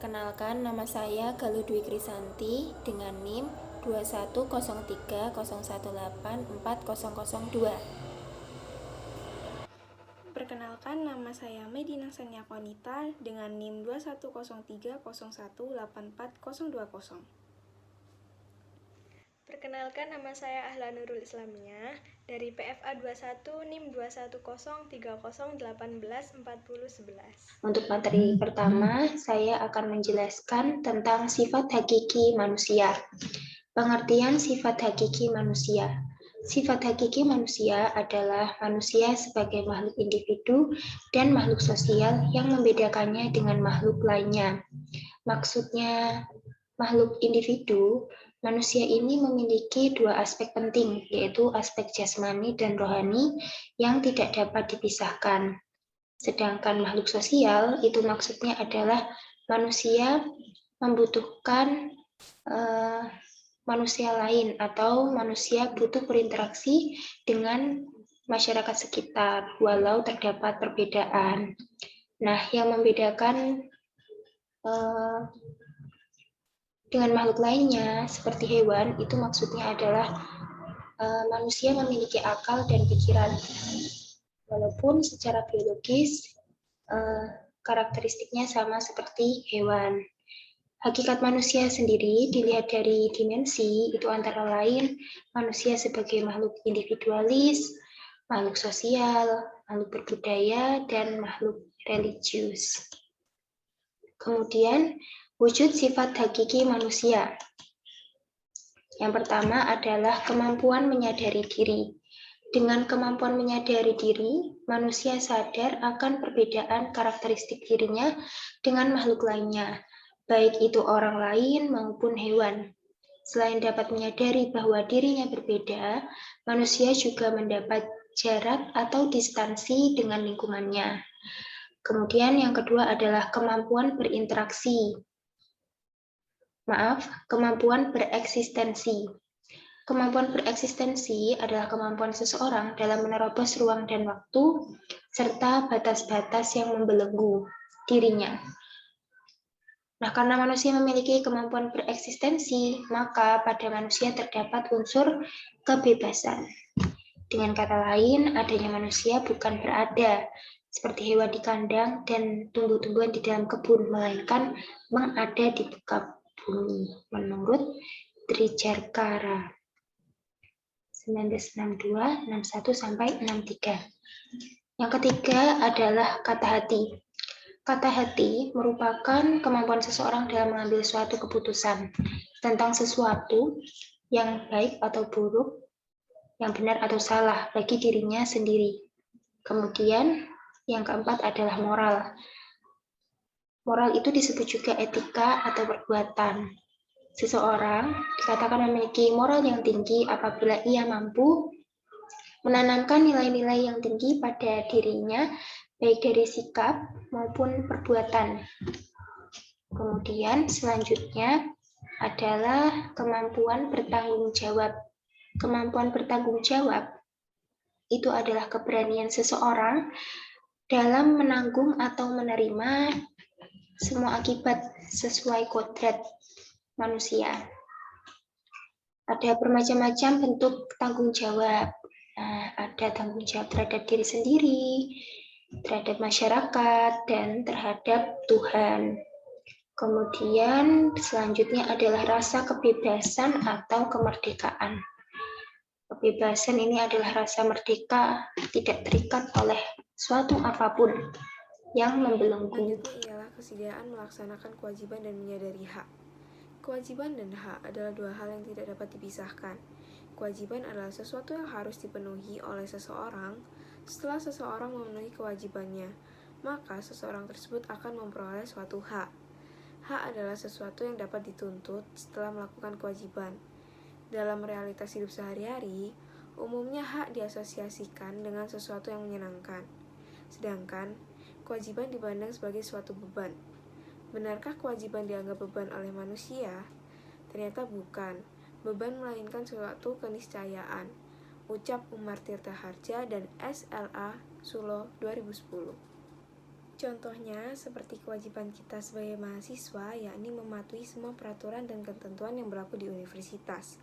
Perkenalkan, nama saya Galuh Dwi Krisanti dengan NIM 21030184002. Perkenalkan, nama saya Medina Sania Konita dengan NIM 21030184020. Perkenalkan, nama saya Ahla Nurul Islamia dari PFA 21 NIM 21030184011. Untuk materi pertama, saya akan menjelaskan tentang sifat hakiki manusia. Pengertian sifat hakiki manusia. Sifat hakiki manusia adalah manusia sebagai makhluk individu dan makhluk sosial yang membedakannya dengan makhluk lainnya. Maksudnya, makhluk individu, manusia ini memiliki dua aspek penting, yaitu aspek jasmani dan rohani yang tidak dapat dipisahkan. Sedangkan makhluk sosial, itu maksudnya adalah manusia membutuhkan manusia lain atau manusia butuh berinteraksi dengan masyarakat sekitar, walau terdapat perbedaan. Nah, yang membedakan dengan makhluk lainnya, seperti hewan, itu maksudnya adalah manusia memiliki akal dan pikiran. Walaupun secara biologis, karakteristiknya sama seperti hewan. Hakikat manusia sendiri dilihat dari dimensi, itu antara lain manusia sebagai makhluk individualis, makhluk sosial, makhluk berbudaya, dan makhluk religius. Kemudian, wujud sifat hakiki manusia. Yang pertama adalah kemampuan menyadari diri. Dengan kemampuan menyadari diri, manusia sadar akan perbedaan karakteristik dirinya dengan makhluk lainnya, baik itu orang lain maupun hewan. Selain dapat menyadari bahwa dirinya berbeda, manusia juga mendapat jarak atau distansi dengan lingkungannya. Kemudian yang kedua adalah kemampuan berinteraksi. Kemampuan bereksistensi. Kemampuan bereksistensi adalah kemampuan seseorang dalam menerobos ruang dan waktu, serta batas-batas yang membelenggu dirinya. Nah, karena manusia memiliki kemampuan bereksistensi, maka pada manusia terdapat unsur kebebasan. Dengan kata lain, adanya manusia bukan berada seperti hewan di kandang dan tumbuh-tumbuhan di dalam kebun, melainkan mengada di muka bumi, menurut Trijarkara 1962, 61-63. Yang ketiga adalah kata hati. Kata hati merupakan kemampuan seseorang dalam mengambil suatu keputusan tentang sesuatu yang baik atau buruk, yang benar atau salah bagi dirinya sendiri. Kemudian yang keempat adalah moral. Moral itu disebut juga etika atau perbuatan. Seseorang dikatakan memiliki moral yang tinggi apabila ia mampu menanamkan nilai-nilai yang tinggi pada dirinya, baik dari sikap maupun perbuatan. Kemudian selanjutnya adalah kemampuan bertanggung jawab. Kemampuan bertanggung jawab itu adalah keberanian seseorang dalam menanggung atau menerima semua akibat sesuai kodrat manusia. Ada bermacam-macam bentuk tanggung jawab. Nah, ada tanggung jawab terhadap diri sendiri, terhadap masyarakat, dan terhadap Tuhan. Kemudian selanjutnya adalah rasa kebebasan atau kemerdekaan. Kebebasan ini adalah rasa merdeka, tidak terikat oleh suatu apapun yang membelenggu. Selanjutnya ialah kesediaan melaksanakan kewajiban dan menyadari hak. Kewajiban dan hak adalah dua hal yang tidak dapat dipisahkan. Kewajiban adalah sesuatu yang harus dipenuhi oleh seseorang. Setelah seseorang memenuhi kewajibannya, maka seseorang tersebut akan memperoleh suatu hak. Hak adalah sesuatu yang dapat dituntut setelah melakukan kewajiban. Dalam realitas hidup sehari-hari, umumnya hak diasosiasikan dengan sesuatu yang menyenangkan. Sedangkan, kewajiban dipandang sebagai suatu beban. Benarkah kewajiban dianggap beban oleh manusia? Ternyata bukan. Beban melainkan suatu keniscayaan. Ucap Umar Tirta Harja dan SLA Sulo 2010. Contohnya seperti kewajiban kita sebagai mahasiswa, yakni mematuhi semua peraturan dan ketentuan yang berlaku di universitas,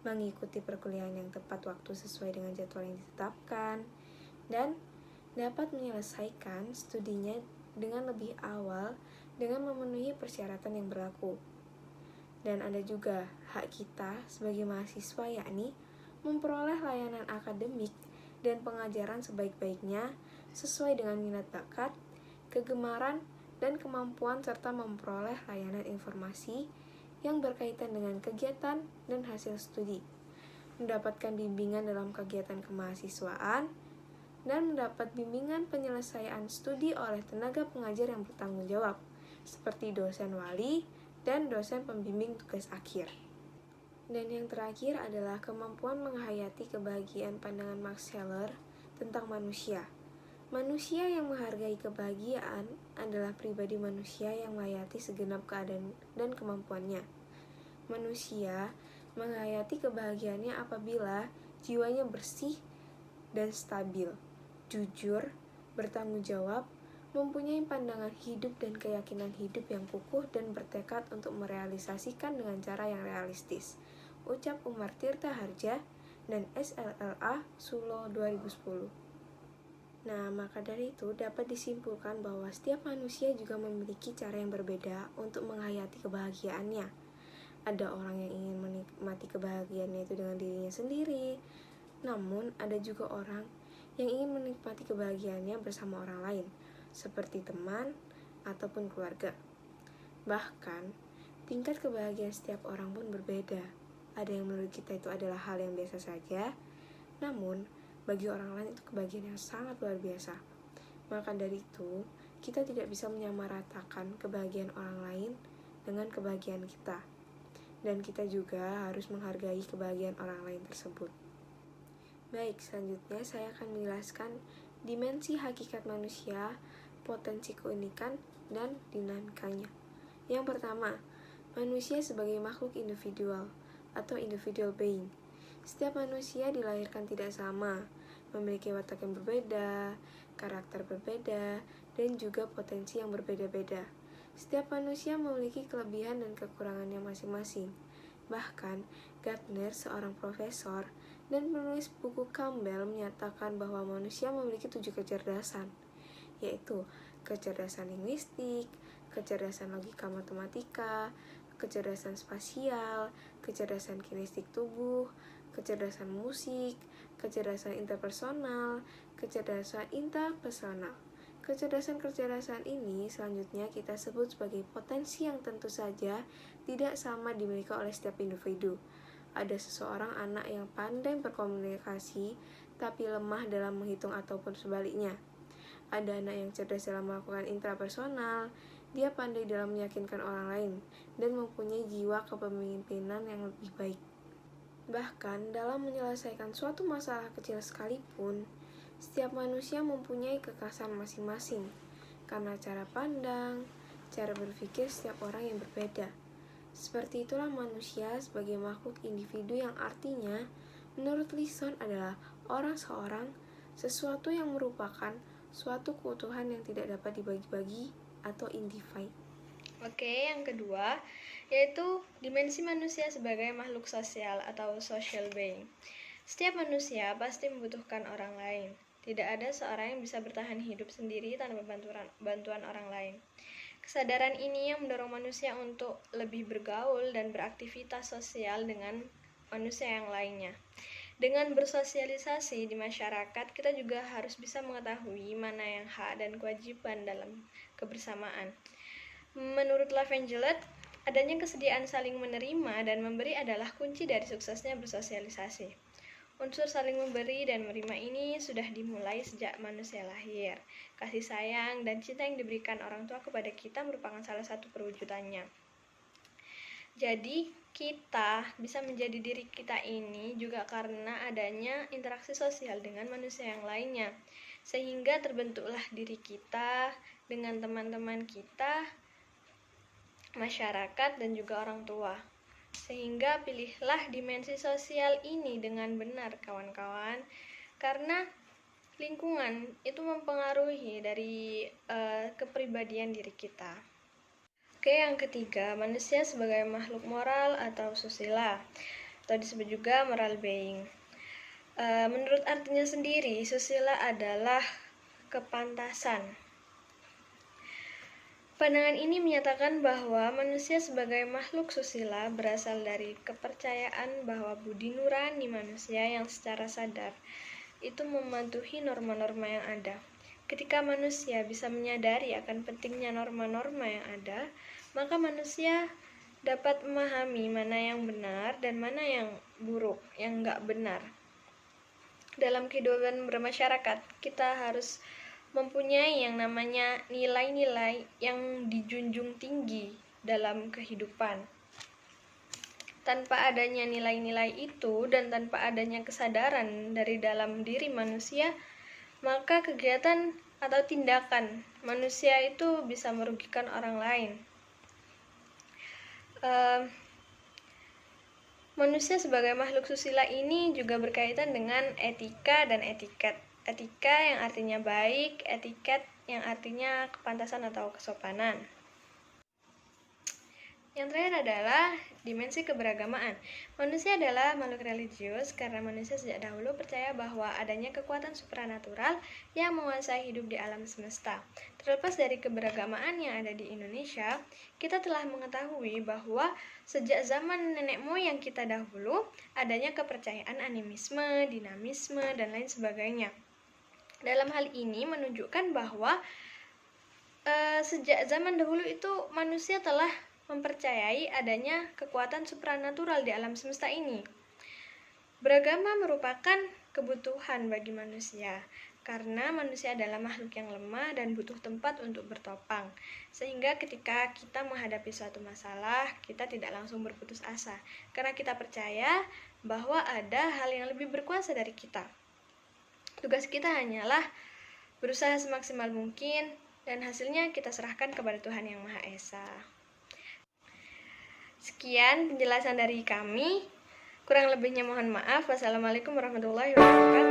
mengikuti perkuliahan yang tepat waktu sesuai dengan jadwal yang ditetapkan, dan dapat menyelesaikan studinya dengan lebih awal dengan memenuhi persyaratan yang berlaku. Dan ada juga hak kita sebagai mahasiswa, yakni memperoleh layanan akademik dan pengajaran sebaik-baiknya sesuai dengan minat bakat, kegemaran, dan kemampuan, serta memperoleh layanan informasi yang berkaitan dengan kegiatan dan hasil studi, mendapatkan bimbingan dalam kegiatan kemahasiswaan, dan mendapat bimbingan penyelesaian studi oleh tenaga pengajar yang bertanggung jawab, seperti dosen wali dan dosen pembimbing tugas akhir. Dan yang terakhir adalah kemampuan menghayati kebahagiaan pandangan Max Scheler tentang manusia. Manusia yang menghargai kebahagiaan adalah pribadi manusia yang menghayati segenap keadaan dan kemampuannya. Manusia menghayati kebahagiaannya apabila jiwanya bersih dan stabil, jujur, bertanggung jawab, mempunyai pandangan hidup dan keyakinan hidup yang kukuh dan bertekad untuk merealisasikan dengan cara yang realistis. Ucap Umar Tirta Harja dan SLLA Sulo 2010. Nah, maka dari itu dapat disimpulkan bahwa setiap manusia juga memiliki cara yang berbeda untuk menghayati kebahagiaannya. Ada orang yang ingin menikmati kebahagiaannya itu dengan dirinya sendiri, namun ada juga orang yang ingin menikmati kebahagiaannya bersama orang lain, seperti teman ataupun keluarga. Bahkan, tingkat kebahagiaan setiap orang pun berbeda. Ada yang menurut kita itu adalah hal yang biasa saja, namun bagi orang lain itu kebahagiaan yang sangat luar biasa. Maka dari itu, kita tidak bisa menyamaratakan kebahagiaan orang lain dengan kebahagiaan kita. Dan kita juga harus menghargai kebahagiaan orang lain tersebut. Baik, selanjutnya saya akan menjelaskan dimensi hakikat manusia, potensi keunikan, dan dinamikanya. Yang pertama, manusia sebagai makhluk individual atau individual being. Setiap manusia dilahirkan tidak sama, memiliki watak yang berbeda, karakter berbeda, dan juga potensi yang berbeda-beda. Setiap manusia memiliki kelebihan dan kekurangannya masing-masing. Bahkan, Gardner, seorang profesor dan penulis buku Campbell, menyatakan bahwa manusia memiliki 7 kecerdasan, yaitu kecerdasan linguistik, kecerdasan logika matematika, kecerdasan spasial, kecerdasan kinestik tubuh, kecerdasan musik, kecerdasan interpersonal, kecerdasan interpersonal. Kecerdasan-kecerdasan ini selanjutnya kita sebut sebagai potensi yang tentu saja tidak sama dimiliki oleh setiap individu. Ada seseorang anak yang pandai berkomunikasi tapi lemah dalam menghitung ataupun sebaliknya. Ada anak yang cerdas dalam melakukan intrapersonal, dia pandai dalam meyakinkan orang lain dan mempunyai jiwa kepemimpinan yang lebih baik. Bahkan dalam menyelesaikan suatu masalah kecil sekalipun, setiap manusia mempunyai kekhasan masing-masing, karena cara pandang, cara berpikir setiap orang yang berbeda. Seperti itulah manusia sebagai makhluk individu yang artinya, menurut Lison adalah orang seorang, sesuatu yang merupakan suatu keutuhan yang tidak dapat dibagi-bagi atau individe. Oke, yang kedua, yaitu dimensi manusia sebagai makhluk sosial atau social being. Setiap manusia pasti membutuhkan orang lain. Tidak ada seorang yang bisa bertahan hidup sendiri tanpa bantuan orang lain. Kesadaran ini yang mendorong manusia untuk lebih bergaul dan beraktivitas sosial dengan manusia yang lainnya. Dengan bersosialisasi di masyarakat, kita juga harus bisa mengetahui mana yang hak dan kewajiban dalam kebersamaan. Menurut Lavengelet, adanya kesediaan saling menerima dan memberi adalah kunci dari suksesnya bersosialisasi. Unsur saling memberi dan menerima ini sudah dimulai sejak manusia lahir. Kasih sayang dan cinta yang diberikan orang tua kepada kita merupakan salah satu perwujudannya. Jadi, kita bisa menjadi diri kita ini juga karena adanya interaksi sosial dengan manusia yang lainnya. Sehingga terbentuklah diri kita dengan teman-teman kita, masyarakat, dan juga orang tua. Sehingga pilihlah dimensi sosial ini dengan benar, kawan-kawan, karena lingkungan itu mempengaruhi dari kepribadian diri kita. Oke, yang ketiga, manusia sebagai makhluk moral atau susila, atau disebut juga moral being. Menurut artinya sendiri, susila adalah kepantasan. Pandangan ini menyatakan bahwa manusia sebagai makhluk susila berasal dari kepercayaan bahwa budi nurani manusia yang secara sadar itu mematuhi norma-norma yang ada. Ketika manusia bisa menyadari akan pentingnya norma-norma yang ada, maka manusia dapat memahami mana yang benar dan mana yang buruk, yang enggak benar. Dalam kehidupan bermasyarakat, kita harus mempunyai yang namanya nilai-nilai yang dijunjung tinggi dalam kehidupan. Tanpa adanya nilai-nilai itu dan tanpa adanya kesadaran dari dalam diri manusia, maka kegiatan atau tindakan manusia itu bisa merugikan orang lain. Manusia sebagai makhluk susila ini juga berkaitan dengan etika dan etiket. Etika yang artinya baik, etiket yang artinya kepantasan atau kesopanan. Yang terakhir adalah dimensi keberagamaan. Manusia adalah makhluk religius karena manusia sejak dahulu percaya bahwa adanya kekuatan supranatural yang menguasai hidup di alam semesta. Terlepas dari keberagamaan yang ada di Indonesia, kita telah mengetahui bahwa sejak zaman nenek moyang kita dahulu adanya kepercayaan animisme, dinamisme, dan lain sebagainya. Dalam hal ini menunjukkan bahwa sejak zaman dahulu itu manusia telah mempercayai adanya kekuatan supranatural di alam semesta ini. Beragama merupakan kebutuhan bagi manusia, karena manusia adalah makhluk yang lemah dan butuh tempat untuk bertopang. Sehingga ketika kita menghadapi suatu masalah, kita tidak langsung berputus asa, karena kita percaya bahwa ada hal yang lebih berkuasa dari kita. Tugas kita hanyalah berusaha semaksimal mungkin, dan hasilnya kita serahkan kepada Tuhan Yang Maha Esa. Sekian penjelasan dari kami. Kurang lebihnya mohon maaf. Wassalamualaikum warahmatullahi wabarakatuh.